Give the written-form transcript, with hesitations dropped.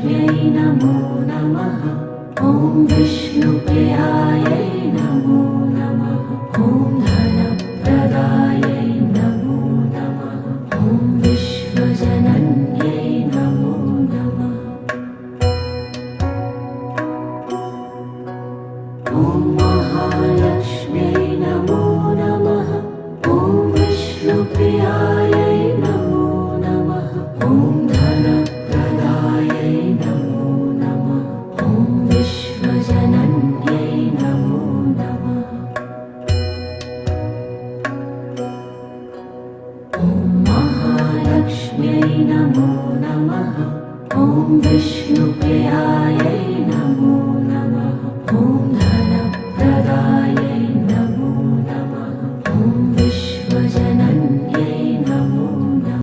महालक्ष्म्यै नमो नमः। ॐ विष्णुप्रियायै नमो नमः। ॐ धनप्रदायै नमो नमः। ॐ विश्वजनन्यै नमो नमः। ॐ महालक्ष्म्यै नमो नमः। ॐ विष्णुप्रियायै नमो नमः। ॐ धनप्रदायै नमो नमः। ॐ विश्वजनन्यै नमो नमः। ॐ महालक्ष्म्यै नमो नमः। ॐ विष्णुप्रियायै